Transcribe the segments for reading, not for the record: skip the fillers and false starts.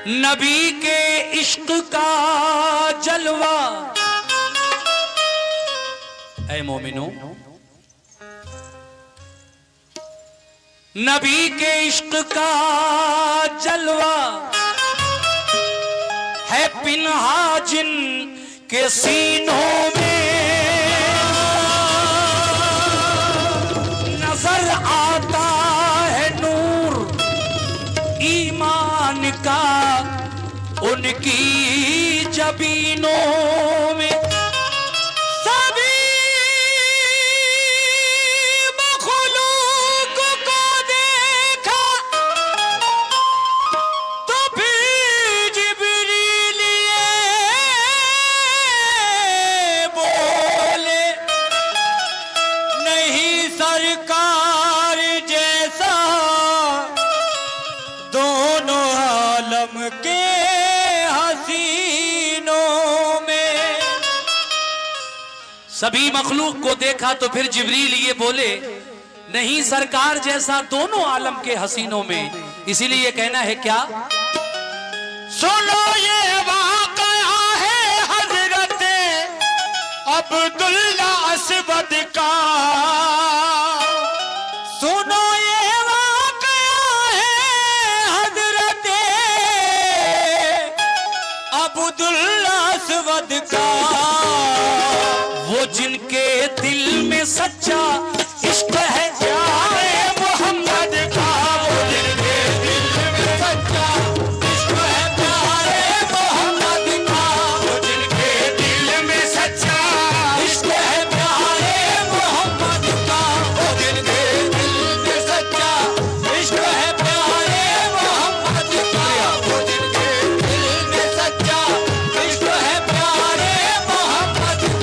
नबी के इश्क का जलवा। ऐ मोमिनो, नबी के इश्क का जलवा है पिन्हा जिन के सीनों में, नजर आता है नूर ईमान का उनकी जबीनों में। सभी मखलूक को देखा तो फिर जिब्रील बोले, नहीं सरकार जैसा दोनों आलम के सभी मखलूक को देखा तो फिर जिब्रील ये बोले, नहीं सरकार जैसा दोनों आलम के हसीनों में। इसीलिए ये कहना है क्या, सुनो ये वाक़या है हजरत अब्दुल्ला असवद का, सुनो ये वाक़या है हजरत अब्दुल्ला असवद का। वो जिनके दिल में सच्चा इश्क है प्यारे मोहम्मद का, वो जिनके दिल में सच्चा इश्क है प्यारे मोहम्मद का, वो जिनके दिल में सच्चा इश्क है प्यारे मोहम्मद का, वो जिनके दिल में सच्चा इश्क है प्यारे मोहम्मद का, वो जिनके दिल में सच्चा इश्क है प्यारे मोहम्मद का।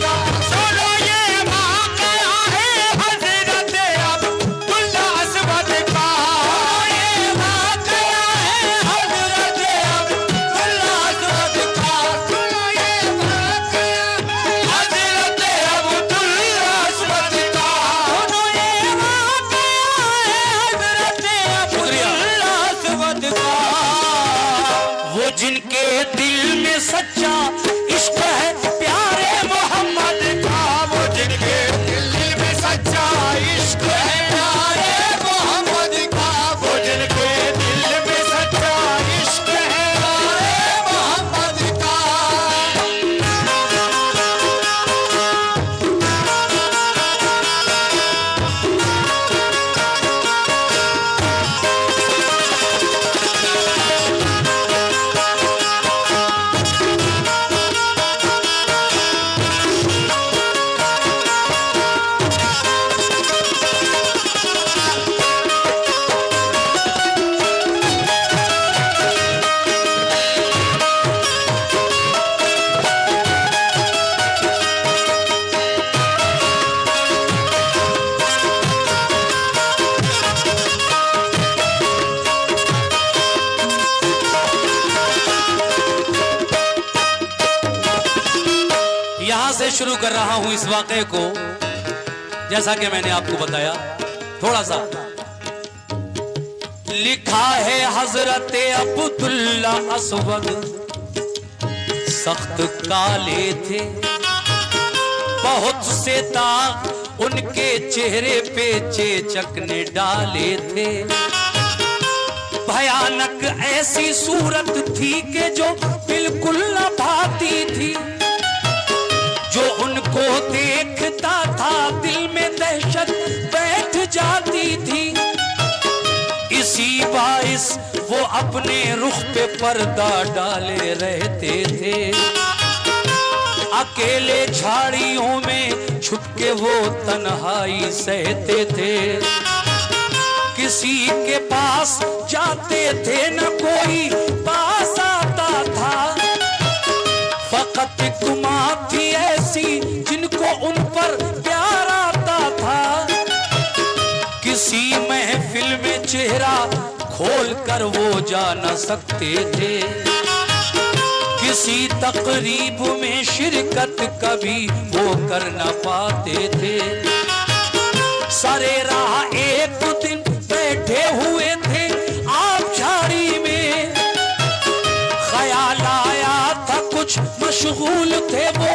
जिनके दिल में सच्चा इश्क है प्यारे मोहम्मद का, वो जिनके दिल में सच्चा इश्क है प्यारे मोहम्मद का, वो जिनके दिल में सच्चा इश्क है प्यारे मोहम्मद का। यहां से शुरू कर रहा हूं इस वाक़े को, जैसा कि मैंने आपको बताया थोड़ा सा। लिखा है हजरत अब्दुल्ला असवद सख्त काले थे, बहुत से दाग उनके चेहरे पे चेचक ने डाले थे। भयानक ऐसी सूरत थी कि जो बिल्कुल न भाती थी, जो उनको देखता था दिल में दहशत बैठ जाती थी। इसी बाइस वो अपने रुख पे पर्दा डाले रहते थे, अकेले झाड़ियों में छुपके वो तन्हाई सहते थे। किसी के पास जाते थे न कोई पास आता था, फकत तुमा थी ऐसी जिनको उन पर प्यार आता था। किसी महफिल में चेहरा खोल कर वो जा न सकते थे, किसी तकरीब में शिरकत कभी वो कर न पाते थे। सारे राह एक दिन बैठे हुए थे आप झाड़ी में, मशगूल थे वो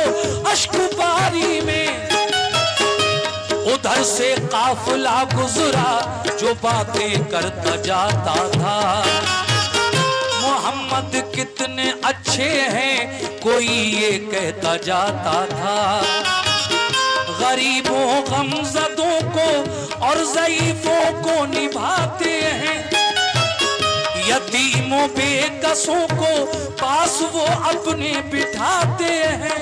अश्कबारी में। उधर से काफिला गुजरा जो बातें करता जाता था, मोहम्मद कितने अच्छे हैं कोई ये कहता जाता था। गरीबों गमज़दों को और ज़ईफ़ों को निभाते हैं, यतीमों बेकसों को पास वो अपने बिठाते हैं।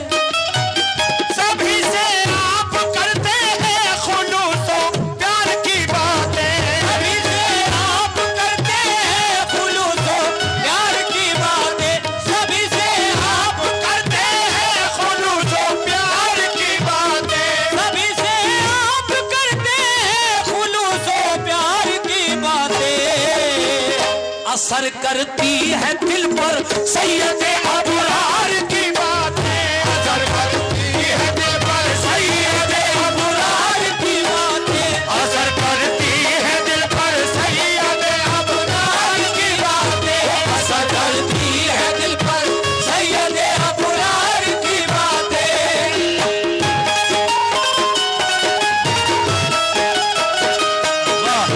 सभी से आप करते हैं खुलूसो प्यार की बातें, सभी से आप करते हैं खुलूसो प्यार की बातें, सभी से आप करते हैं खुलूसो प्यार की बातें, सभी से आप करते हैं खुलूसो प्यार की बातें। असर करती है दिल पर सैयदे अबरार की बातें, असर करती है दिल पर सैयदे अबरार की बातें, असर करती है दिल पर सैयदे अबरार की बातें, असर करती है दिल पर सैयदे अबरार की बातें। वाह!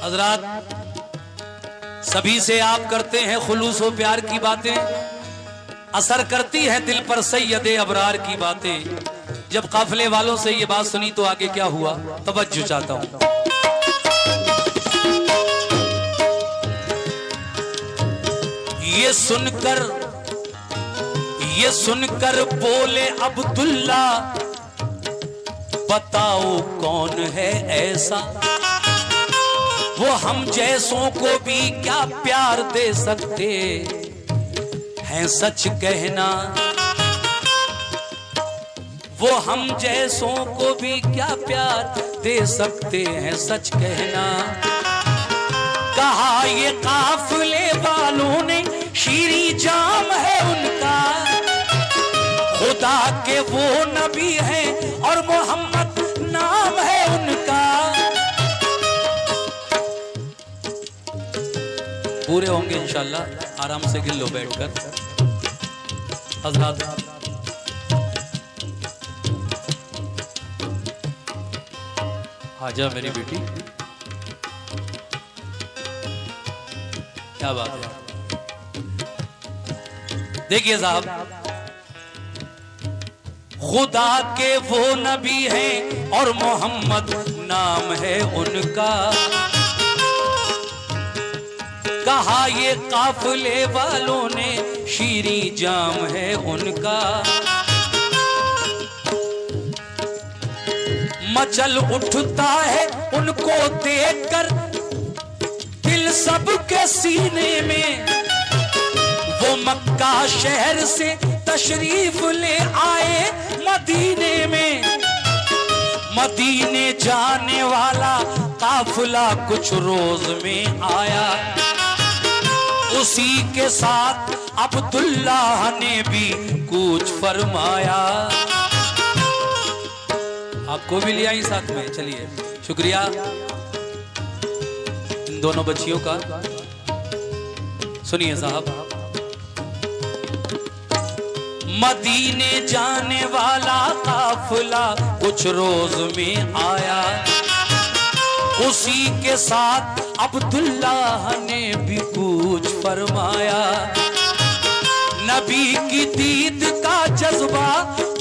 हजरात, सभी से आप करते हैं खुलूस व प्यार की बातें, असर करती है दिल पर सैयदे अबरार की बातें। जब काफिले वालों से ये बात सुनी तो आगे क्या हुआ, तवज्जो चाहता हूं। ये सुनकर बोले अब्दुल्ला, बताओ कौन है ऐसा वो हम जैसों को भी क्या प्यार दे सकते हैं, सच कहना। वो हम जैसों को भी क्या प्यार दे सकते हैं, सच कहना। कहा ये काफिले वालों ने शीरी जाम है उनका, खुदा के वो नबी हैं और मोहम्मद नाम है उनका। पूरे होंगे इंशाल्लाह, आराम से गिन लो बैठकर। हज़रात, आजा मेरी बेटी, क्या बात है। देखिए साहब, खुदा के वो नबी हैं और मोहम्मद नाम है उनका। कहा ये काफिले वालों ने शीरी जाम है उनका। मचल उठता है उनको देखकर दिल सबके सीने में। वो मक्का शहर से तशरीफ ले आए मदीने में। मदीने जाने वाला काफिला कुछ रोज में आया, उसी के साथ अब्दुल्लाह ने भी कुछ फरमाया। आपको भी लिया ही साथ में, चलिए शुक्रिया इन दोनों बच्चियों का। सुनिए साहब, मदीने जाने वाला काफिला कुछ रोज में आया, उसी के साथ अब्दुल्लाह ने भी कुछ फरमाया। नबी की दीद का जज्बा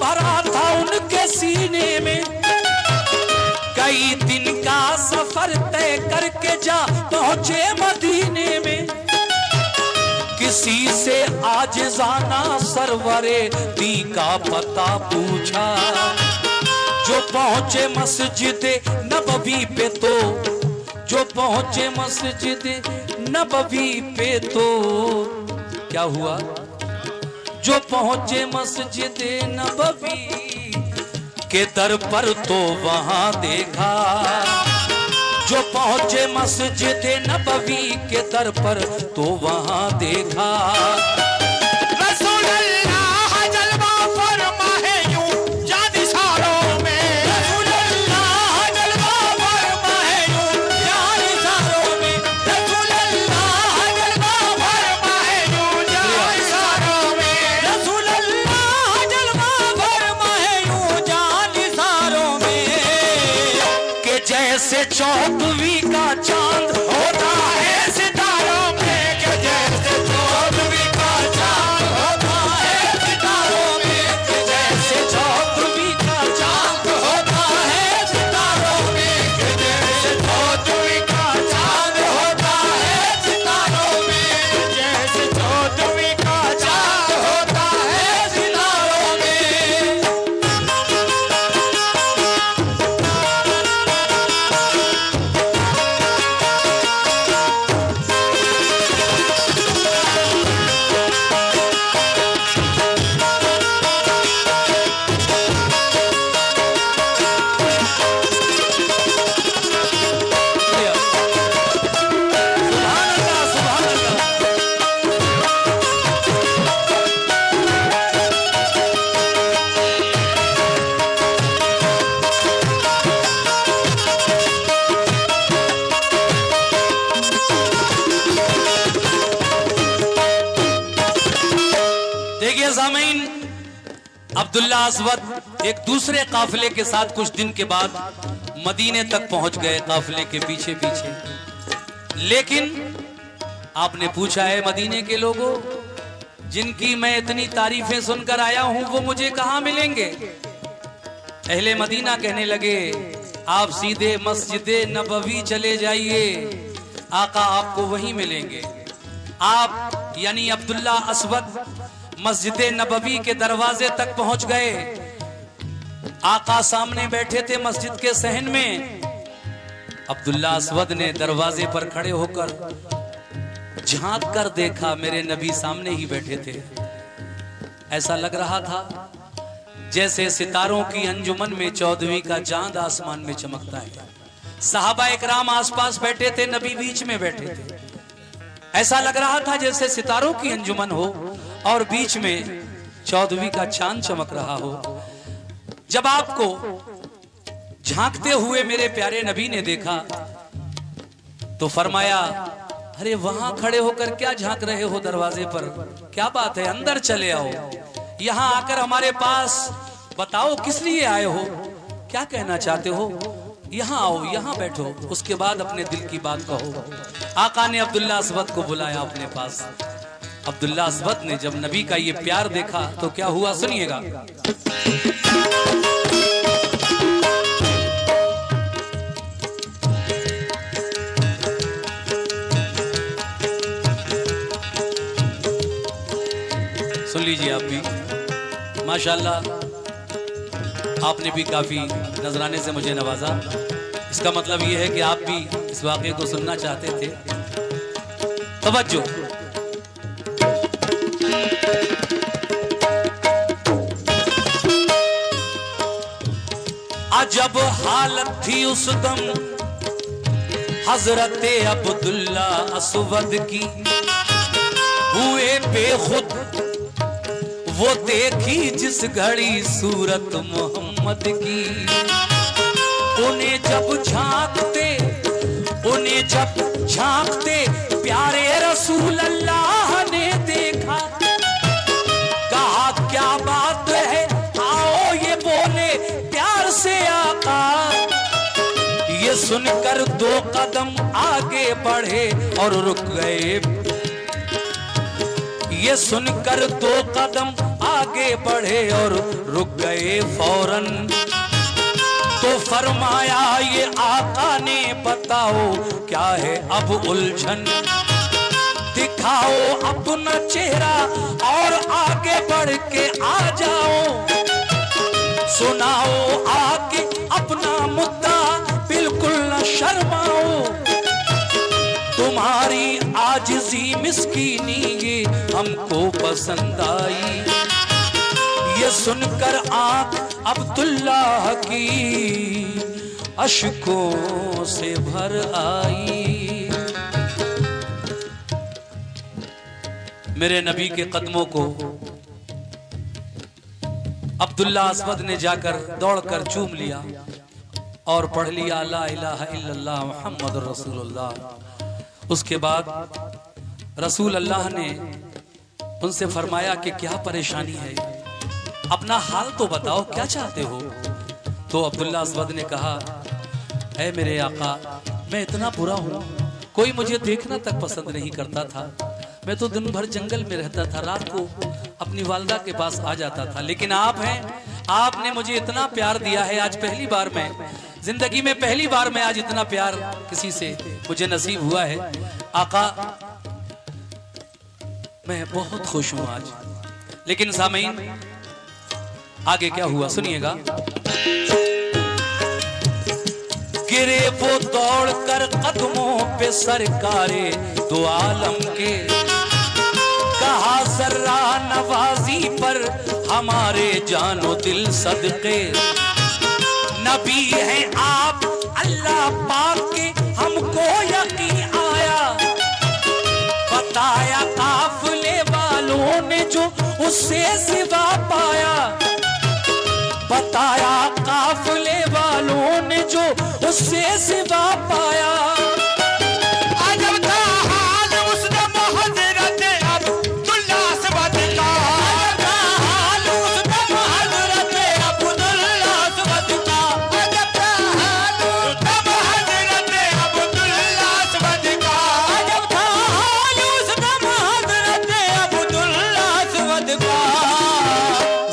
भरा था उनके सीने में। कई दिन का सफर तय करके जा पहुंचे मदीने में। किसी से आजिज़ाना सरवरे दी का पता पूछा, जो पहुंचे मस्जिद नबवी पे तो, जो पहुंचे मस्जिद नबवी पे तो क्या हुआ, जो पहुंचे मस्जिद नबवी के दर पर तो वहां देखा जो पहुंचे मस्जिद नबवी के दर पर तो वहां देखा रसूल अल्लाह जलवा फरमाए यूं जानिसारों में। रसूल अल्लाह जलवा फरमाए यूं जानिसारों में। रसूल अल्लाह जलवा फरमाए यूं जानिसारों में। रसूल अल्लाह जलवा फरमाए यूं जानिसारों में कि जैसे 14वीं का चांद होता है सितारों में कि जैसे 14वीं का चांद होता है सितारों में। कि जैसे 14वीं का चांद होता है सितारों में कि जैसे 14वीं का चांद होता है सितारों में। जैसे 14वीं का चांद होता है सितारों में। सुभान अल्लाह, सुभान अल्लाह। देखिए सामीन, अब्दुल्ला असवद एक दूसरे काफिले के साथ कुछ दिन के बाद मदीने तक पहुंच गए, काफिले के पीछे पीछे। लेकिन आपने पूछा है मदीने के लोगों, जिनकी मैं इतनी तारीफें सुनकर आया हूं वो मुझे कहां मिलेंगे? अहले मदीना कहने लगे आप सीधे मस्जिद नबवी चले जाइए, आका आपको वहीं मिलेंगे। आप यानी अब्दुल्ला असवद मस्जिद नबवी के दरवाजे तक पहुंच गए। आका सामने बैठे थे मस्जिद के सहन में। अब्दुल्ला असवद ने दरवाजे पर खड़े होकर झांक कर देखा, मेरे नबी सामने ही बैठे थे। ऐसा लग रहा था जैसे सितारों की अंजुमन में 14वीं का चांद आसमान में चमकता है। सहाबा इकराम आसपास बैठे थे, नबी बीच में बैठे थे। ऐसा लग रहा था जैसे सितारों की अंजुमन हो और बीच में 14वीं का चांद चमक रहा हो। जब आपको झांकते हुए मेरे प्यारे नबी ने देखा तो फरमाया, अरे वहां खड़े होकर क्या झांक रहे हो दरवाजे पर? क्या बात है, अंदर चले आओ, यहां आकर हमारे पास बताओ किस लिए आए हो, क्या कहना चाहते हो? यहां आओ, यहां बैठो, उसके बाद अपने दिल की बात कहो। आका ने अब्दुल्ला असवद को बुलाया अपने पास। अब्दुल्ला असवद ने जब नबी का ये प्यार देखा तो क्या हुआ, सुनिएगा। सुन लीजिए आप भी, माशाल्लाह आपने भी काफी नजराने से मुझे नवाजा। इसका मतलब यह है कि आप भी इस वाक़े को सुनना चाहते थे। तवज्जो। अजब हालत थी उस दम हजरत अब्दुल्ला असवद की, हुए बेखुद वो देखी जिस घड़ी सूरत मोहम्मद की। उन्हें जब झांकते प्यारे रसूल अल्लाह ने देखा, कहा क्या बात है, आओ ये बोले प्यार से आका। ये सुनकर 2 कदम आगे बढ़े और रुक गए। ये सुनकर 2 कदम आगे बढ़े और रुक गए फौरन। तो फरमाया ये आका ने बताओ क्या है अब उलझन, दिखाओ अपना चेहरा और आगे बढ़ के आ जाओ, सुनाओ आगे अपना मुद्दा, बिल्कुल न शर्माओ। तुम्हारी आजिज़ी मिस्कीनी ये हमको पसंद आई। ये सुनकर आंख अब्दुल्लाह की अश्कों से भर आई। मेरे नबी के कदमों को अब्दुल्ला अस्वद ने जाकर दौड़कर चूम लिया और पढ़ लिया ला इलाहा इल्लल्लाह मुहम्मदुर रसूलुल्लाह। उसके बाद रसूल अल्लाह ने उनसे फरमाया कि क्या परेशानी है, अपना हाल तो बताओ, क्या चाहते हो। तो अब्दुल्ला अस्वद ने कहा, है मेरे आका, मैं इतना बुरा हूँ, कोई मुझे देखना तक पसंद नहीं करता था। मैं तो दिन भर जंगल में रहता था, रात को अपनी वालदा के पास आ जाता था, लेकिन आप हैं, आपने मुझे इतना प्यार दिया है। आज पहली बार मैं जिंदगी में पहली बार मैं आज इतना प्यार किसी से मुझे नसीब हुआ है। आका मैं बहुत खुश हूं आज। लेकिन सामीन आगे क्या हुआ सुनिएगा। गिरे वो दौड़ कर कदमों पे सरकारे दो आलम के, कहा जर्रा नवाजी पर हमारे जानो दिल सदके। नबी है आप अल्लाह पाक के हमको यकीन आया, बताया काफिले वालों ने जो उससे सिवा पाया, बताया काफिले वालों ने जो उससे सिवा पाया। अजब था हाल उसने मुहज़रत अब्दुल्ला अस्वद का, अजब था हाल उसने मुहज़रत अब्दुल्ला अस्वद का, अजब था हाल उसने मुहज़रत अब्दुल्ला अस्वद का, अजब था हाल उसने मुहज़रत अब्दुल्ला अस्वद का।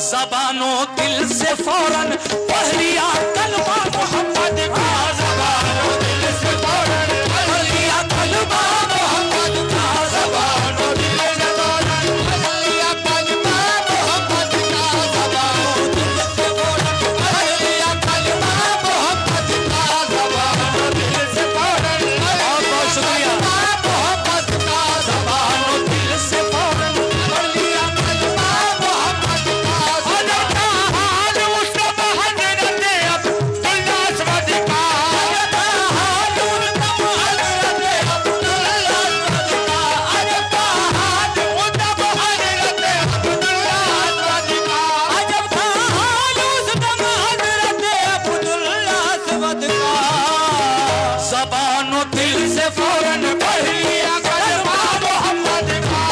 ज़बानो दिल से फौरन पढ़ लिया कलमा मोहम्मद का, ज़बानो दिल से फौरन पढ़ लिया कलमा मोहम्मद का, ज़बानो दिल से फौरन पढ़ लिया कलमा मोहम्मद का, ज़बानो दिल से फौरन पढ़ लिया कलमा मोहम्मद का, ज़बानो दिल से फौरन बहुत बहुत शुक्रिया। मोहम्मद का, ज़बानो दिल से फौरन पढ़ लिया कलमा मोहम्मद का। अजब था हाल उसने मुहज़रत अब्दुल्ला अस्वद का, अजब था हाल उसने मुहज़रत अब्दुल्ला अस्वद का, अजब था हाल उसने मुहज़रत अब्दुल्ला अस्वद का। अजब था हाल उसने मुहज़रत अब्दुल्ला अस्वद का। ज़बानो दिल से फौरन पढ़ लिया कलमा मोहम्मद का,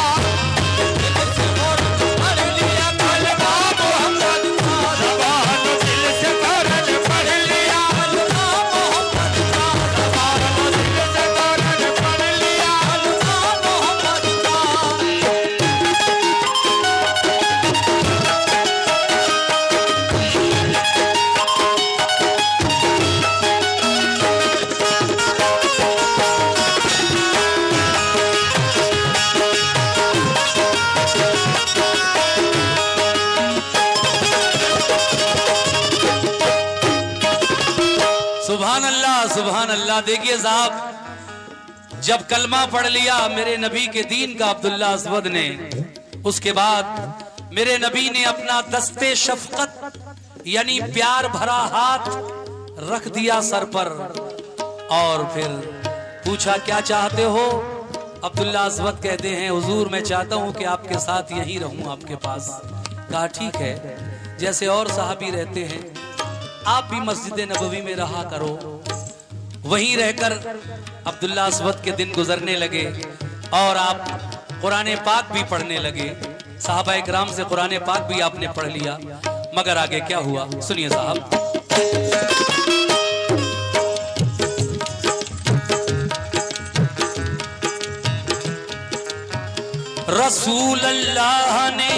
दिल से फौरन पढ़ लिया कलमा मोहम्मद का, ज़बानो दिल से फौरन पढ़ लिया कलमा मोहम्मद का, ज़बानो दिल से फौरन पढ़ लिया कलमा मोहम्मद का। सुभान अल्लाह सुभान अल्लाह। देखिए साहब, जब कलमा पढ़ लिया मेरे नबी के दीन का अब्दुल्ला अस्वद ने, उसके बाद मेरे नबी ने अपना दस्ते शफकत यानी प्यार भरा हाथ रख दिया सर पर और फिर पूछा क्या चाहते हो। अब्दुल्ला अस्वद कहते हैं हुजूर मैं चाहता हूं कि आपके साथ यहीं रहूं आपके पास। कहा ठीक है, जैसे और सहाबी रहते हैं आप भी मस्जिद नबवी में रहा करो। वहीं रहकर अब्दुल्ला अस्वद के दिन गुजरने लगे और आप कुरान पाक भी पढ़ने लगे। साहबा इकराम से कुरान पाक भी आपने पढ़ लिया। मगर आगे क्या हुआ सुनिए साहब। रसूल अल्लाह ने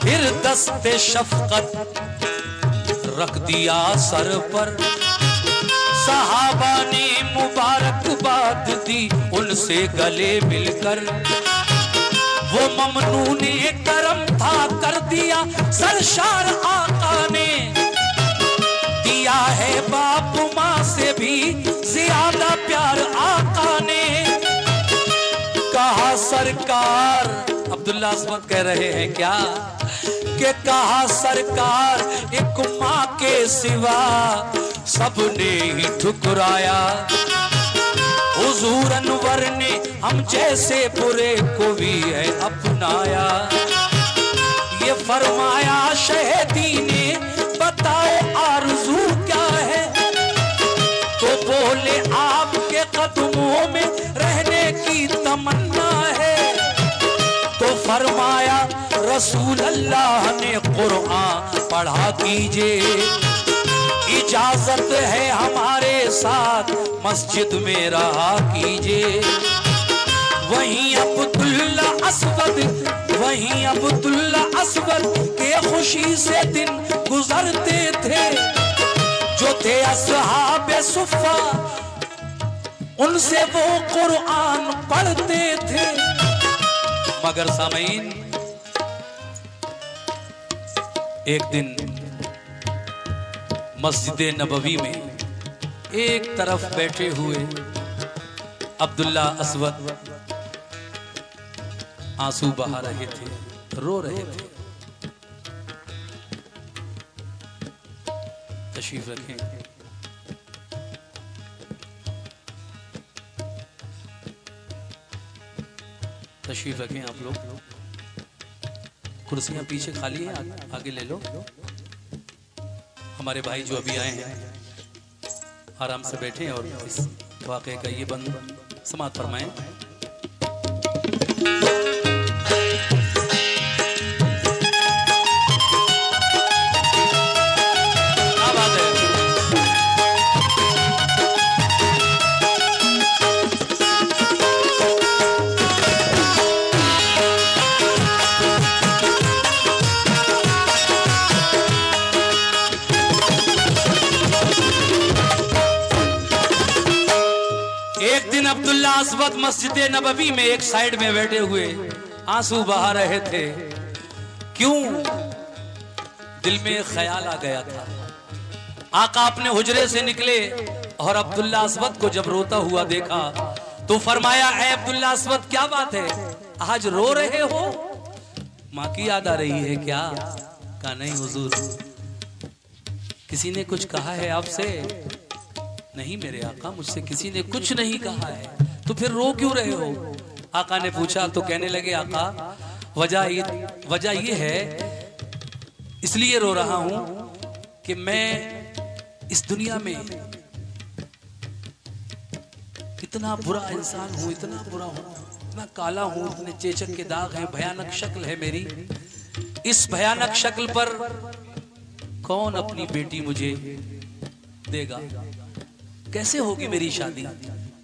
फिर दस्ते शफकत रख दिया सर पर, सहाबा ने मुबारकबाद दी उनसे गले मिलकर। वो ममनूने करम था कर दिया सरशार आका ने, दिया है बाप माँ से भी ज्यादा प्यार आका ने। कहा सरकार, अब्दुल्ला अस्वद कह रहे हैं क्या, के कहा सरकार एक माँ के सिवा सबने ही ठुकराया। हुजूर अनवर ने हम जैसे बुरे को भी है अपनाया। ये फरमाया शहीदी ने बताओ आरज़ू क्या है, तो बोले आपके कदमों में रहने की तमन्ना है। तो फरमाया रसूल अल्लाह ने कुरान पढ़ा कीजिए, इजाजत है हमारे साथ मस्जिद में रहा कीजिए। वहीं अब्दुल्ला असवद के खुशी से दिन गुजरते थे, जो थे अस्हाबे सुफ़ा उनसे वो कुरान पढ़ते थे। मगर सामीन, एक दिन मस्जिद नबवी में एक तरफ बैठे हुए अब्दुल्ला असवद आंसू बहा रहे थे, रो रहे थे। तशरीफ रखें। तशरीफ रखें आप लोग। कुर्सियां पीछे खाली है, आगे ले लो। हमारे भाई जो अभी आए हैं आराम से बैठे और इस वाक़े का ये बंद समाप्त फरमाएं। अब्दुल्ला असवद मस्जिद नबवी में एक साइड में बैठे हुए आंसू बहा रहे थे। क्यों? दिल में ख्याल आ गया था। आका अपने हुजरे से निकले और अब्दुल्ला असवद को जब रोता हुआ देखा तो फरमाया, ऐ अब्दुल्ला असवद क्या बात है, आज रो रहे हो? माँ की याद आ रही है क्या? कहा नहीं हुजूर, किसी ने कुछ कहा है आपसे? नहीं मेरे आका, मुझसे किसी ने कुछ नहीं कहा है। तो फिर रो क्यों रहे हो? आका ने पूछा तो कहने लगे, आका वजह ये है, इसलिए रो रहा हूं कि मैं इस दुनिया में इतना बुरा इंसान हूं, इतना बुरा हूं, इतना काला हूं, इतने चेचक के दाग हैं, भयानक शक्ल है मेरी। इस भयानक शक्ल पर कौन अपनी बेटी मुझे देगा? कैसे होगी मेरी शादी?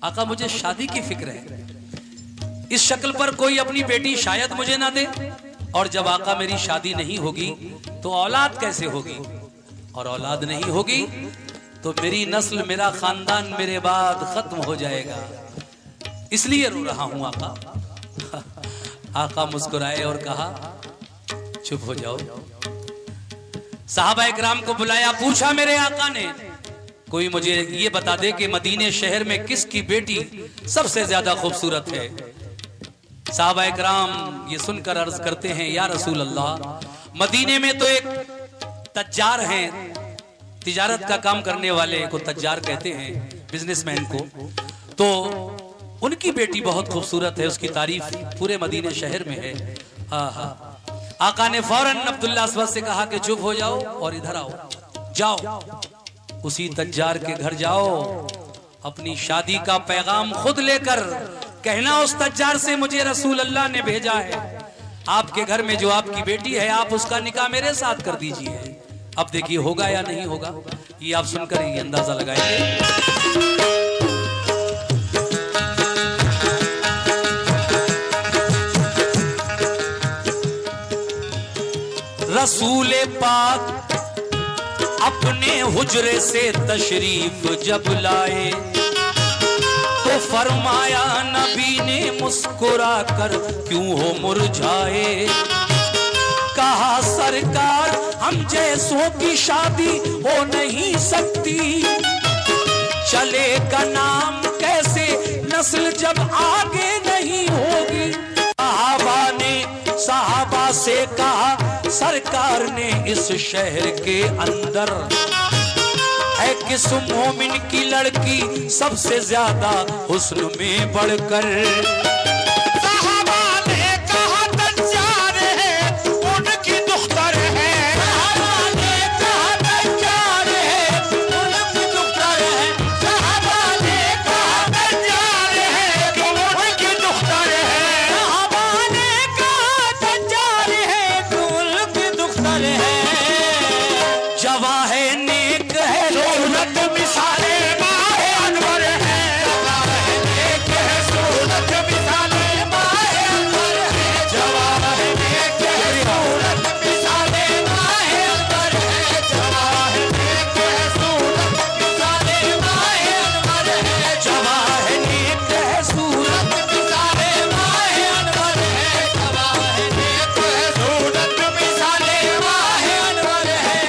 आका मुझे शादी की फिक्र है। इस शक्ल पर कोई अपनी बेटी शायद मुझे ना दे, और जब आका मेरी शादी नहीं होगी तो औलाद कैसे होगी, और औलाद नहीं होगी तो मेरी नस्ल, मेरा खानदान मेरे बाद खत्म हो जाएगा, इसलिए रो रहा हूं आका। आका मुस्कुराए और कहा, चुप हो जाओ। साहबा इकराम को बुलाया, पूछा मेरे आका ने, कोई मुझे ये बता दे कि मदीने शहर में किसकी बेटी सबसे ज्यादा खूबसूरत है? साहबा इकराम ये सुनकर अर्ज करते हैं, या रसूल अल्लाह, मदीने में तो एक तज्जार हैं, तिजारत का काम करने वाले को तज्जार कहते हैं, बिजनेसमैन को, तो उनकी बेटी बहुत खूबसूरत है, उसकी तारीफ पूरे मदीने शहर में है। आका ने फौरन अब्दुल्ला असवद से कहा कि चुप हो जाओ और इधर आओ, जाओ उसी तज्जार के घर जाओ, अपनी शादी का पैगाम खुद लेकर कहना उस तज्जार से मुझे रसूल अल्लाह ने भेजा है, आपके घर में जो आपकी बेटी है आप उसका निकाह मेरे साथ कर दीजिए। अब देखिए होगा या नहीं होगा, ये आप सुनकर ही अंदाजा लगाएंगे। रसूल पाक अपने हुजरे से तशरीफ जब लाए तो फरमाया, नबी ने मुस्कुरा कर क्यों हो मुरझाए? कहा सरकार हम जैसों की शादी हो नहीं सकती, चलेगा नाम कैसे नस्ल जब आगे नहीं होगी। साहबा ने साहबा से कहा, सरकार ने इस शहर के अंदर है किस मोमिन की लड़की सबसे ज्यादा हुस्न में बढ़कर। साहबा ने कहा दज्जाल है, उनकी दुख्तर है। साहबा ने कहा दज्जाल है, उनकी दुख्तर है। साहबा ने कहा दज्जाल है, उनकी दुख्तर है। साहबा ने कहा दज्जाल है, उनकी दुख्तर है। जवा है नेक है सूरत मिसाले माहे अनवर है। जवा है नेक है, सूरत मिसाले माहे अनवर है। जवा है नेक है, सूरत मिसाले माहे अनवर है। जवा है नेक है, सूरत मिसाले माहे अनवर है। जवा है नेक है सूरत मिसाले माहे अनवर है। जवा है नेक है, सूरत मिसाले माहे अनवर है।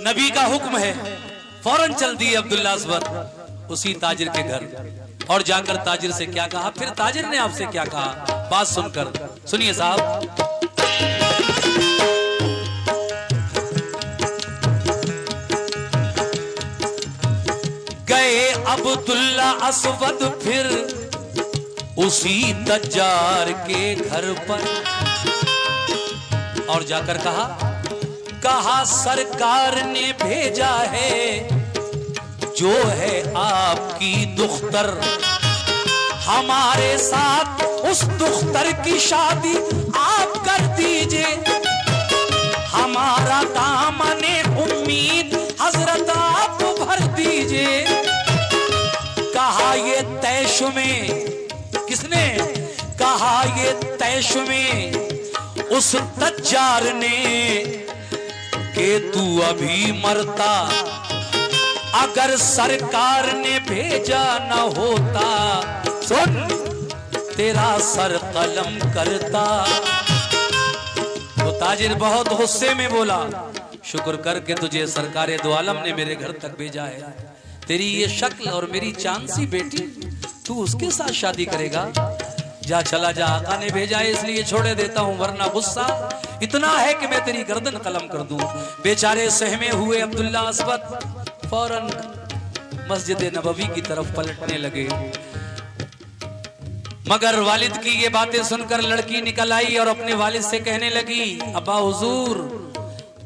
नबी का हुक्म है, फौरन चल दिए अब्दुल्ला अस्वद उसी ताजिर के घर और जाकर ताजिर से क्या कहा, फिर ताजिर ने आपसे क्या कहा, बात सुनकर सुनिए साहब। गए अब्दुल्ला अस्वद फिर उसी दज्जार के घर पर और जाकर कहा सरकार ने भेजा है जो है आपकी दुख्तर, हमारे साथ उस दुख्तर की शादी आप कर दीजिए, हमारा दामने उम्मीद हजरत आप भर दीजिए। कहा ये तैश में, किसने कहा, ये तैश में उस दज्जार ने कि तू अभी मरता, अगर सरकार ने भेजा न होता, सुन तेरा सर कलम करता। तो ताजिर बहुत गुस्से में बोला, शुक्र कर के तुझे सरकारे दो आलम ने मेरे घर तक भेजा है, तेरी ये शक्ल और मेरी चांसी बेटी, तू उसके साथ शादी करेगा, जा चला जा, आका ने भेजा है इसलिए छोड़े देता हूं, वरना गुस्सा इतना है कि मैं तेरी गर्दन कलम कर दूं। बेचारे सहमे हुए अब्दुल्ला अस्वद फौरन मस्जिद नबवी की तरफ पलटने लगे, मगर वालिद की ये बातें सुनकर लड़की निकल आई और अपने वालिद से कहने लगी, अब्बा हुजूर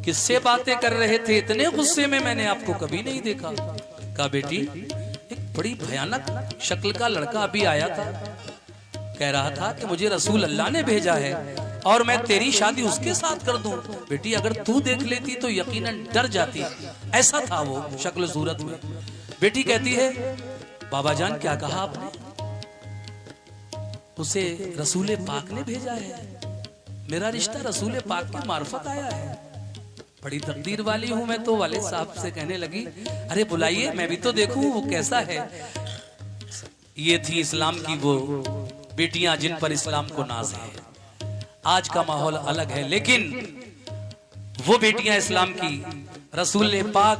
किससे बातें कर रहे थे, इतने गुस्से में मैंने आपको कभी नहीं देखा। कहा बेटी एक बड़ी भयानक शक्ल का लड़का अभी आया था, कह रहा था कि मुझे रसूल अल्लाह ने भेजा है और मैं तेरी शादी उसके साथ कर दूं। बेटी अगर तू देख लेती तो यकीनन डर जाती, ऐसा था वो शक्ल सूरत में। बेटी कहती है बाबा जान क्या कहा आपने, उसे रसूल पाक ने भेजा है, मेरा रिश्ता रसूल पाक की मार्फत आया है, बड़ी तकदीर वाली हूं मैं। तो वाले साहब से कहने लगी अरे बुलाइए मैं भी तो देखूं वो कैसा है। ये थी इस्लाम की वो बेटियां जिन पर इस्लाम को नाज है। आज का माहौल अलग है, लेकिन वो बेटियां इस्लाम की रसूल पाक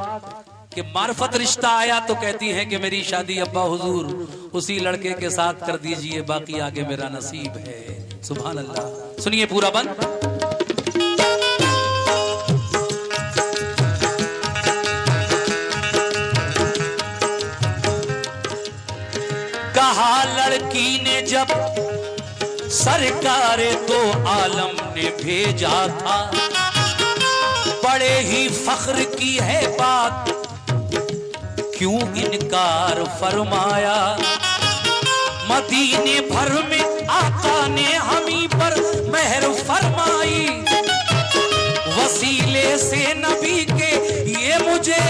के मार्फत रिश्ता आया तो कहती हैं कि मेरी शादी अब्बा हुजूर उसी लड़के के साथ कर दीजिए, बाकी आगे मेरा नसीब है। सुभान अल्लाह। सुनिए पूरा बंद। कहा लड़की ने जब सरकारे तो आलम ने भेजा था, बड़े ही फख्र की है बात, क्यों इनकार फरमाया। मदीने भर में आका ने हमी पर मेहर फरमाई, वसीले से नबी के ये मुझे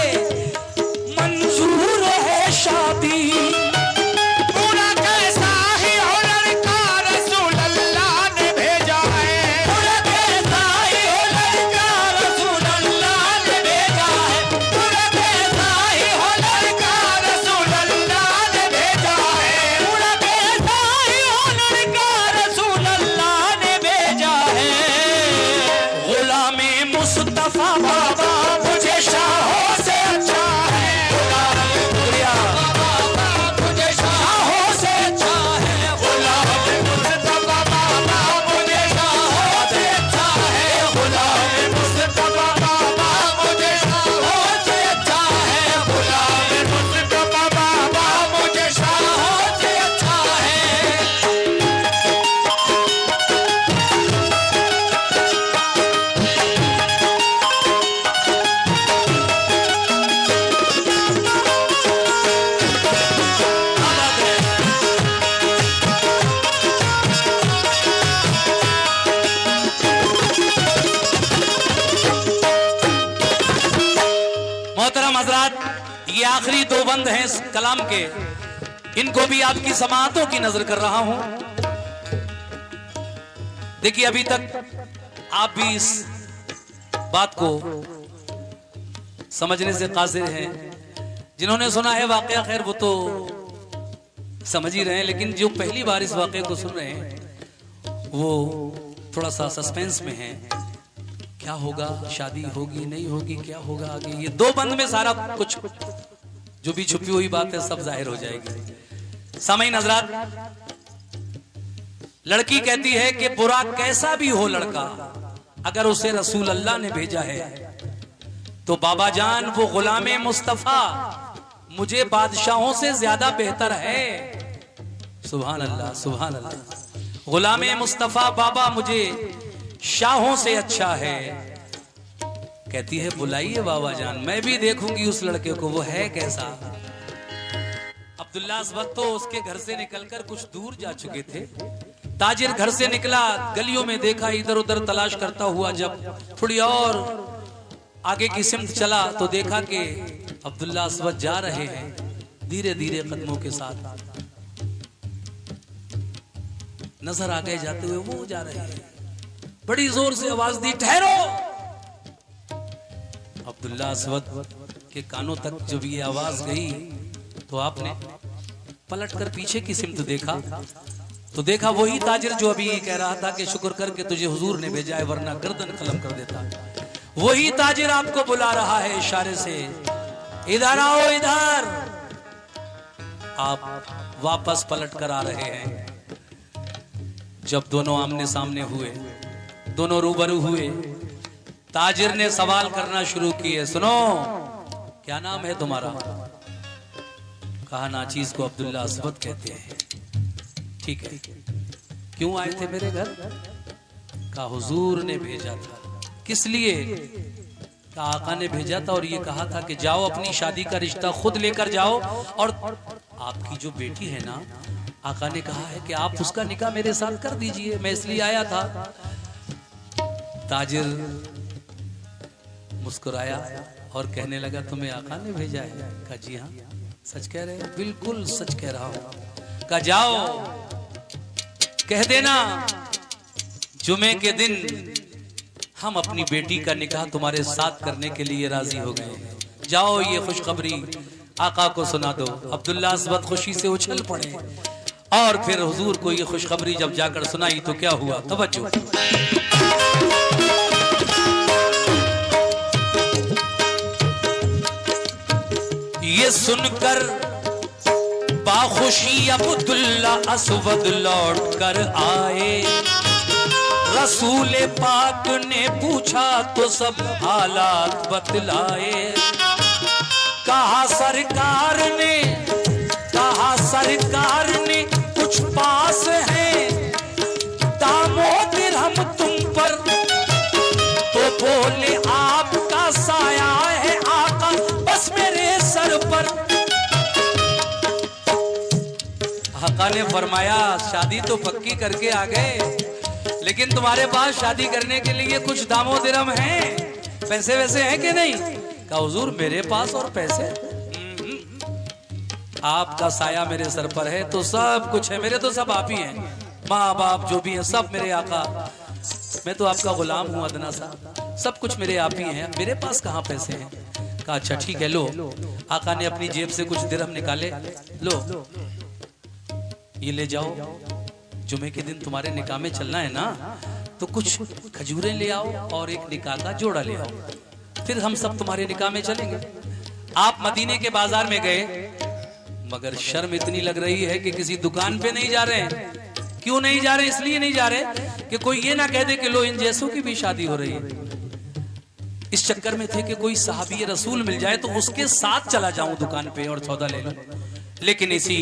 आखिरी दो बंद हैं इस कलाम के, इनको भी आपकी समाअतों की नजर कर रहा हूं। देखिए अभी तक आप भी इस बात को समझने से कासिर हैं। जिन्होंने सुना है वाकया, खैर वो तो समझ ही रहे हैं, लेकिन जो पहली बार इस वाकये को सुन रहे हैं वो थोड़ा सा सस्पेंस में है। क्या होगा, शादी होगी नहीं होगी, क्या होगा आगे, ये दो बंद में सारा कुछ जो भी छुपी हुई बात है सब जाहिर हो जाएगी। सामईन हज़रात, लड़की कहती है कि बुरा कैसा भी हो लड़का, अगर उसे रसूल अल्लाह ने भेजा है तो बाबा जान वो गुलामे मुस्तफा मुझे बादशाहों से ज्यादा बेहतर है। सुभान अल्लाह, सुभान अल्लाह। गुलामे मुस्तफा बाबा मुझे शाहों से अच्छा है। कहती है बुलाइए बाबा जान, मैं भी देखूंगी उस लड़के को, वो है कैसा। अब्दुल्ला इस वक्त तो उसके घर से निकलकर कुछ दूर जा चुके थे। ताजिर घर से निकला, गलियों में देखा, इधर उधर तलाश करता हुआ जब थोड़ी और आगे की सिमत चला तो देखा कि अब्दुल्ला अस्वद जा रहे हैं धीरे धीरे कदमों के साथ। नजर आ गए जाते हुए, वो जा रहे हैं। बड़ी जोर से आवाज दी, ठहरो। अब्दुल्ला अस्वद के कानों तक जब ये आवाज गई तो आपने पलटकर पीछे की सिमत देखा तो देखा वही ताजिर जो अभी कह रहा था कि शुक्र कर के तुझे हुजूर ने भेजा है वरना गर्दन कलम कर देता। वही ताजिर आपको बुला रहा है इशारे से, इधर आओ इधर। आप वापस पलट कर आ रहे हैं। जब दोनों आमने सामने हुए, दोनों रूबरू हुए, ताजिर ने सवाल करना शुरू किए, सुनो क्या नाम है तुम्हारा? कहा नाचीज को अब्दुल्ला अस्वद कहते हैं। ठीक है, क्यों आए थे मेरे घर? कहा हुजूर ने भेजा था। किस लिए? कहा आका ने भेजा था और ये कहा था कि जाओ अपनी शादी का रिश्ता खुद लेकर जाओ, और आपकी जो बेटी है ना, आका ने कहा है कि आप उसका निकाह मेरे साथ कर दीजिए, मैं इसलिए आया था। ताजिर मुस्कुराया और कहने लगा तुम्हें आका ने भेजा है? कहा जी हाँ। सच कह रहे हैं? बिल्कुल सच कह रहा हूं। कहा जाओ कह देना जुमे के दिन हम अपनी बेटी का निकाह तुम्हारे साथ करने के लिए राजी हो गए। जाओ ये खुशखबरी आका को सुना दो। अब्दुल्ला अस्वद खुशी से उछल पड़े और फिर हुजूर को ये खुशखबरी जब जाकर सुनाई तो क्या हुआ, तवज्जो। ये सुनकर बाखुशी अब्दुल्ला अस्वद लौट कर आए। रसूल पाक ने पूछा तो सब हालात बतलाए। कहा सरकार ने कुछ पास है दामो दिरहम तुम पर, तो बोले आपका साया है आका बस मेरे सर पर। आका ने फरमाया शादी तो पक्की करके आ गए, लेकिन तुम्हारे पास शादी करने के लिए कुछ दामो दिरहम हैं, पैसे वैसे हैं कि नहीं? कहा हुजूर मेरे पास और पैसे? आपका साया मेरे सर पर है तो सब कुछ है, मेरे तो सब आप ही हैं, माँ बाप जो भी हैं सब मेरे आका, मैं तो आपका गुलाम हूँ अदना सा, सब कुछ मेरे आप ही हैं, मेरे पास कहाँ पैसे हैं? कहा अच्छा ठीक है, लो। आका ने अपनी जेब से कुछ दिरहम निकाले, लो ये ले जाओ, जुमे के दिन तुम्हारे निकाह में चलना है ना, तो कुछ खजूरें ले आओ और एक निकाह का जोड़ा ले आओ, फिर हम सब तुम्हारे निकाह में चलेंगे। आप मदीने के बाजार में गए, मगर शर्म इतनी लग रही है कि किसी दुकान पे नहीं जा रहे हैं। क्यों नहीं जा रहे? इसलिए नहीं जा रहे कि कोई ये ना कह दे कि लो इन जैसों की भी शादी हो रही है। इस चक्कर में थे कि कोई सहाबी रसूल मिल जाए तो उसके साथ चला जाऊं दुकान पे और सौदा ले लूं। लेकिन इसी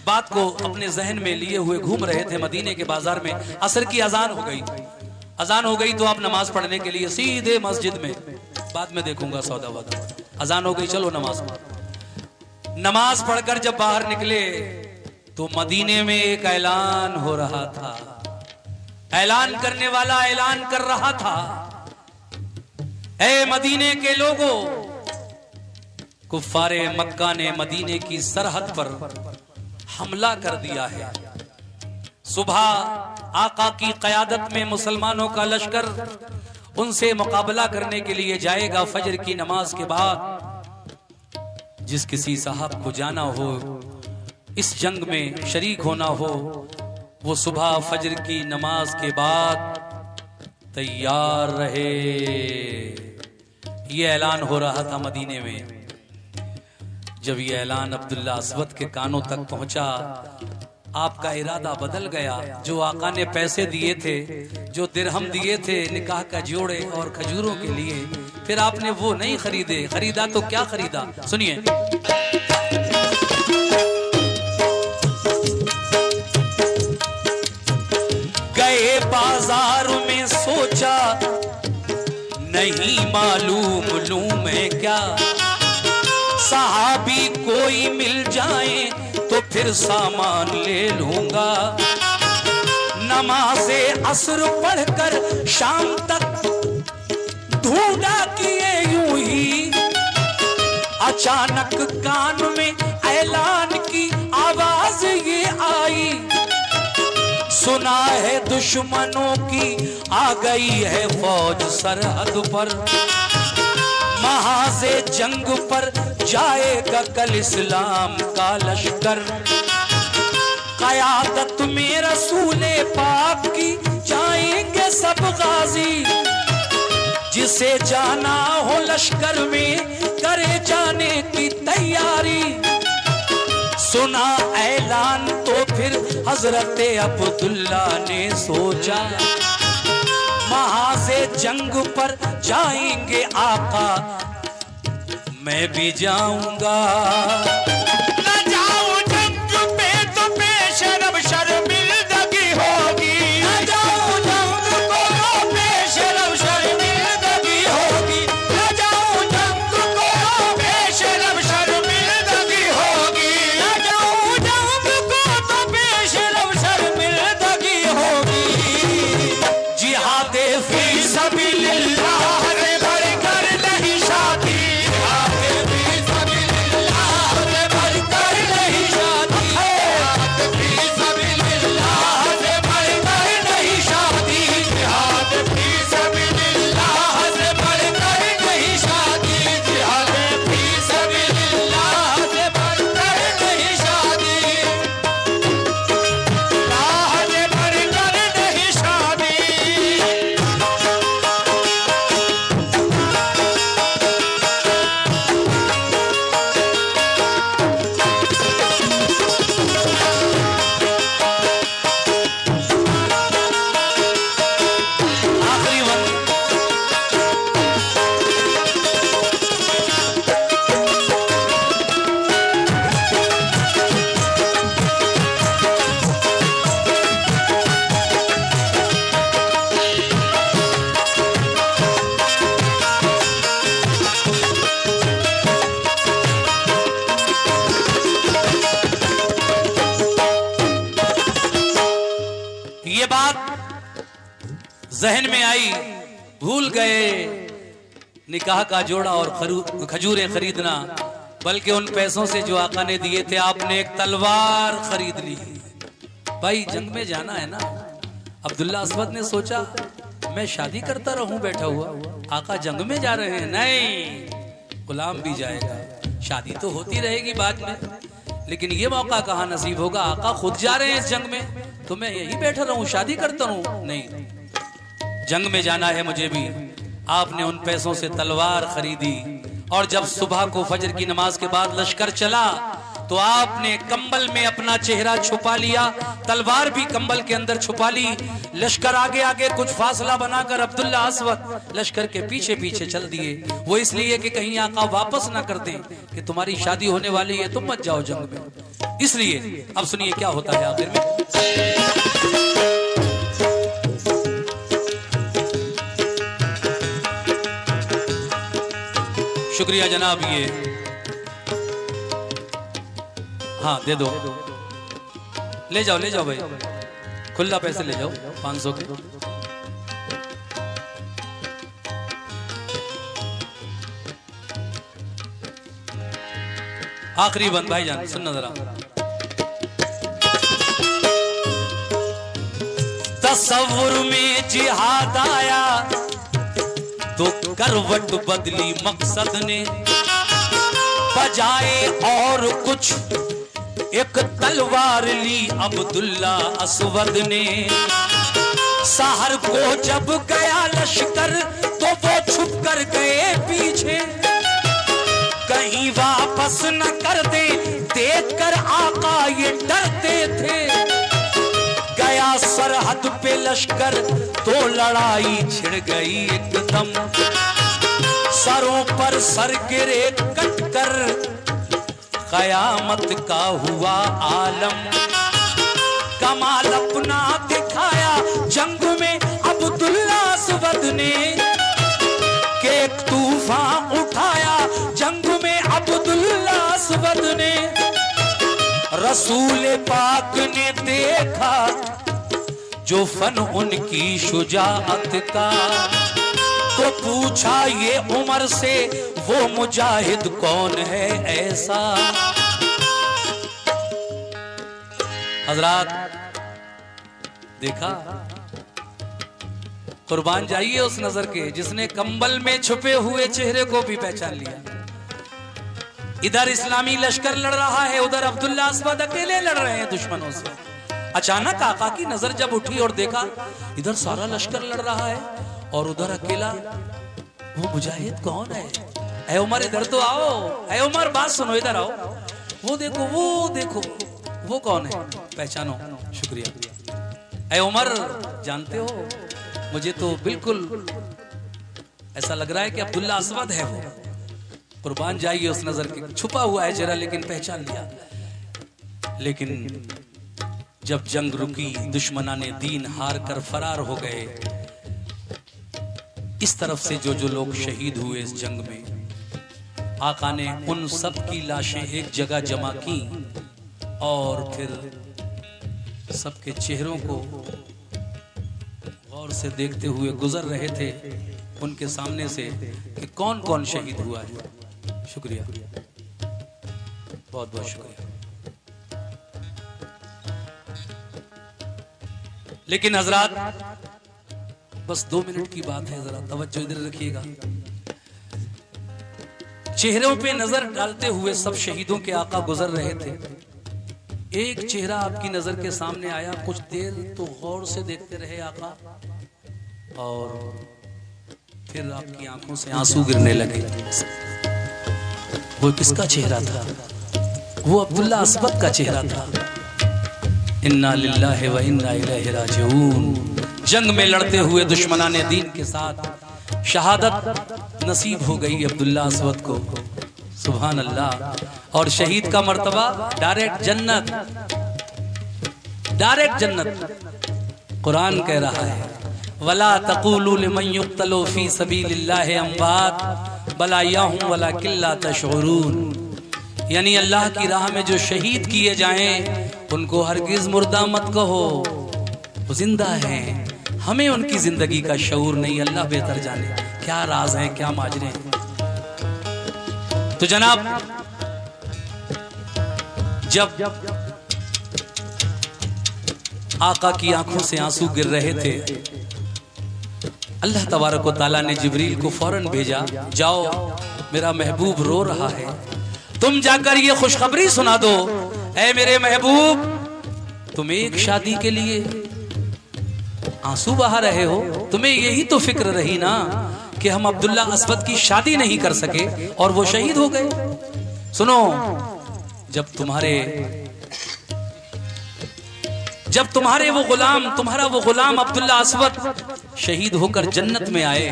बात को अपने जहन में लिए हुए घूम रहे थे मदीने के बाजार में। असर की अजान हो गई। अजान हो गई तो आप नमाज पढ़ने के लिए सीधे मस्जिद में, बाद में देखूंगा सौदा वादा। अजान हो गई, चलो नमाज पढ़। नमाज पढ़कर जब बाहर निकले तो मदीने में एक ऐलान हो रहा था। ऐलान करने वाला ऐलान कर रहा था ऐ मदीने के लोगों, कुफ्फारे मक्का ने मदीने की सरहद पर हमला कर दिया है। सुबह आका की क़यादत में मुसलमानों का लश्कर उनसे मुकाबला करने के लिए जाएगा। फजर की नमाज के बाद जिस किसी साहब को जाना हो, इस जंग में शरीक होना हो, वो सुबह फजर की नमाज के बाद तैयार रहे। ये ऐलान हो रहा था मदीने में। जब ये ऐलान अब्दुल्ला अस्वद के कानों तक पहुंचा, आपका इरादा बदल गया। जो आका ने पैसे दिए थे, जो दिरहम दिए थे निकाह का जोड़े और खजूरों के लिए, फिर आपने वो नहीं खरीदे। खरीदा तो क्या खरीदा, सुनिए। गए बाजार में सोचा नहीं मालूम लूं मैं क्या, सहाबी कोई मिल जाए तो फिर सामान ले लूंगा। नमाज़े असर पढ़कर शाम तक ढूंढा किए यूं ही, अचानक कान में ऐलान की आवाज ये आई, सुना है दुश्मनों की आ गई है फौज सरहद पर, महाज़े जंग पर जाएगा कल इस्लाम का लश्कर। क़यादत में रसूले पाक की जाएंगे सब गाजी, जिसे जाना हो लश्कर में करे जाने की तैयारी। सुना ऐलान तो फिर हजरत अब्दुल्ला ने सोचा, महाज़े जंग पर जाएंगे आका, मैं भी जाऊंगा। न जाऊं जंग पे तो बेशरम शर्मिंदगी होगी, न जाऊं जंग को तो बेशरम शर्मिंदगी होगी, न जाऊं जंग को तो बेशरम शर्मिंदगी होगी, न जाऊं जंग को तो बेशरम शर्मिंदगी होगी। जिहादे फी सबीलिल्लाह रे बढ़कर नहीं शादी, ये बात जहन में आई, भूल गए निकाह का जोड़ा और खजूरें खरीदना, बल्कि उन पैसों से जो आका ने दिए थे आपने एक तलवार खरीद ली। भाई जंग में जाना है ना। अब्दुल्ला अस्वद ने सोचा मैं शादी करता रहूं बैठा हुआ, आका जंग में जा रहे हैं, नहीं गुलाम भी जाएगा, शादी तो होती रहेगी बाद में, लेकिन ये मौका कहाँ नसीब होगा, आका खुद जा रहे हैं इस जंग में, तो मैं यही बैठा रहूं शादी करता रहूं, नहीं जंग में जाना है मुझे भी। आपने उन पैसों से तलवार खरीदी और जब सुबह को फजर की नमाज के बाद लश्कर चला तो आपने कंबल में अपना चेहरा छुपा लिया, तलवार भी कंबल के अंदर छुपा ली। लश्कर आगे आगे कुछ फासला बनाकर अब्दुल्ला अस्वद लश्कर के पीछे पीछे चल दिए। वो इसलिए कि कहीं आका वापस ना कर दें कि तुम्हारी शादी होने वाली है, तुम मत जाओ जंग में। इसलिए अब सुनिए क्या होता है आखिर में। शुक्रिया जनाब, ये हाँ दे दो, ले जाओ भाई, खुला पैसे ले जाओ 500 के। आखिरी बंद भाईजान सुनना जरा। तसव्वुर में जिहाद आया तो करवट बदली मकसद ने, बजाए और कुछ एक तलवार ली अब्दुल्ला असवद ने। सहर को जब गया लश्कर तो वो छुप कर गए पीछे, कहीं वापस न कर दे देखकर आका ये डरते थे। गया सरहद पे लश्कर तो लड़ाई छिड़ गई एकदम, सरों पर सर गिरे कट कर कयामत का हुआ आलम। कमाल अपना दिखाया जंग में अब्दुल्ला असवद ने, के एक तूफान उठाया जंग में अब्दुल्ला असवद ने। रसूल पाक ने देखा जो फन उनकी शुजाअत का, तो पूछा ये उमर से वो मुजाहिद कौन है ऐसा। हजरात देखा, कुर्बान जाइए उस नजर के जिसने कंबल में छुपे हुए चेहरे को भी पहचान लिया। इधर इस्लामी लश्कर लड़ रहा है, उधर अब्दुल्ला असवद अकेले लड़ रहे हैं दुश्मनों से। अचानक आका की नजर जब उठी और देखा इधर सारा लश्कर लड़ रहा है और उधर अकेला, वो मुजाहिद कौन है? ऐ उमर इधर तो आओ, ऐ उमर बात सुनो, इधर आओ। वो देखो वो देखो, वो कौन है? पहचानो। शुक्रिया। ऐ उमर जानते हो, मुझे तो बिल्कुल ऐसा लग रहा है कि अब्दुल्ला असवद है वो। कुर्बान जाइए उस नजर के, छुपा हुआ है जरा लेकिन पहचान लिया। लेकिन जब जंग रुकी, दुश्मनाने दीन हार कर फरार हो गए। इस तरफ से जो जो लोग शहीद हुए इस जंग में, आका ने उन सब की लाशें एक जगह जमा की और फिर सबके चेहरों को गौर से देखते हुए गुजर रहे थे उनके सामने से कि कौन कौन शहीद हुआ है। शुक्रिया, बहुत बहुत शुक्रिया। लेकिन हजरात बस 2 मिनट की बात है, जरा तवज्जो इधर रखिएगा। चेहरों पे नजर डालते हुए सब शहीदों के आका गुजर रहे थे। एक चेहरा आपकी नजर के सामने आया, कुछ देर तो गौर से देखते रहे आका और फिर आपकी आंखों से आंसू गिरने लगे। वो किसका चेहरा था? वो अब्दुल्ला असवद का चेहरा था। इन्ना लिल्लाहि व इन्ना इलैहि राजिऊन। जंग में लड़ते हुए दुश्मनाने दीन के साथ शहादत नसीब हो गई अब्दुल्ला असवद को। सुभान अल्लाह। और शहीद का मर्तबा डायरेक्ट जन्नत, डायरेक्ट जन्नत। कुरान कह रहा है वला तक़ूलू लिमन युक़्तलू फी सबीलिल्लाहि अम्वात बल अहयाहुम वलाकिन ला तशऊरून। यानी अल्लाह की राह में जो शहीद किए जाएं उनको हरगिज मुर्दा मत कहो, वो जिंदा हैं। हमें उनकी जिंदगी का शऊर नहीं, अल्लाह बेहतर जाने क्या राज है, क्या माजरे हैं। तो जनाब जब आका की आंखों से आंसू गिर रहे थे, अल्लाह तबारक व तआला ने जिब्रील को फौरन भेजा, जाओ मेरा महबूब रो रहा है, तुम जाकर ये खुशखबरी सुना दो। ऐ मेरे महबूब, तुम एक शादी के लिए आंसू बहा रहे हो, तुम्हें यही तो फिक्र रही ना कि हम अब्दुल्ला असवद की शादी नहीं कर सके और वो शहीद हो गए। सुनो, जब तुम्हारे वो गुलाम, तुम्हारा वो गुलाम अब्दुल्ला असवद शहीद होकर जन्नत में आए,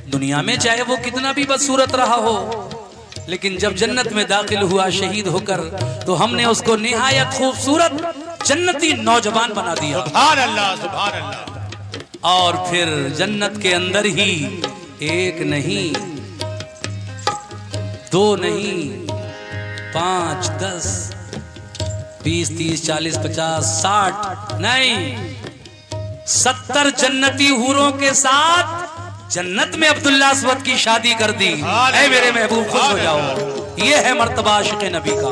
दुनिया में चाहे वो कितना भी बदसूरत रहा हो, लेकिन जब जन्नत में दाखिल हुआ शहीद होकर, तो हमने उसको निहायत खूबसूरत जन्नती नौजवान बना दिया। सुभान अल्लाह, सुभान अल्लाह। और फिर जन्नत के अंदर ही एक नहीं, 2 नहीं, 5, 10, 20, 30, 40, 50, 60 नहीं, 70 जन्नती हूरों के साथ जन्नत में अब्दुल्ला असवद की शादी कर दी। ऐ मेरे महबूब खुश हो जाओ, ये है मर्तबा आशिक़ नबी का।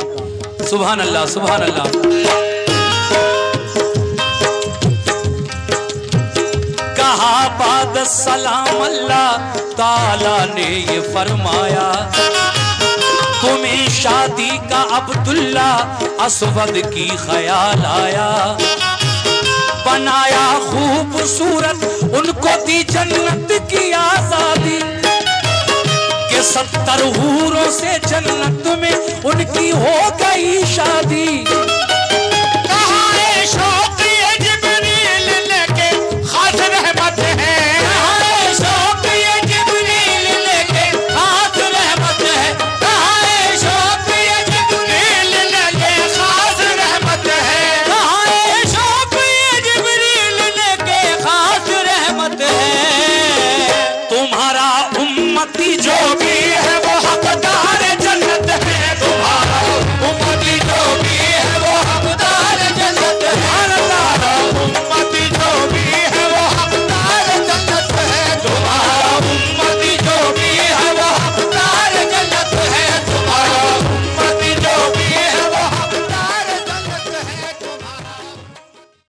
सुभान अल्लाह, सुभान अल्लाह। कहा बाद सलाम अल्लाह ताला ने ये फरमाया, तुम्हें शादी का अब्दुल्ला असवद की ख्याल आया। बनाया खूबसूरत, उनको दी जन्नत की आजादी, के 70 हूरों से जन्नत में उनकी हो गई शादी। कहा है शौक ये जिब्रील लेके खास रहमत है, कहा है शौक ये जिब्रील लेके खास रहमत है, कहा है शौक ये जिब्रील लेके खास रहमत है, कहा है शौक ये जिब्रील लेके खास रहमत है। तुम्हारा उम्मती जो भी है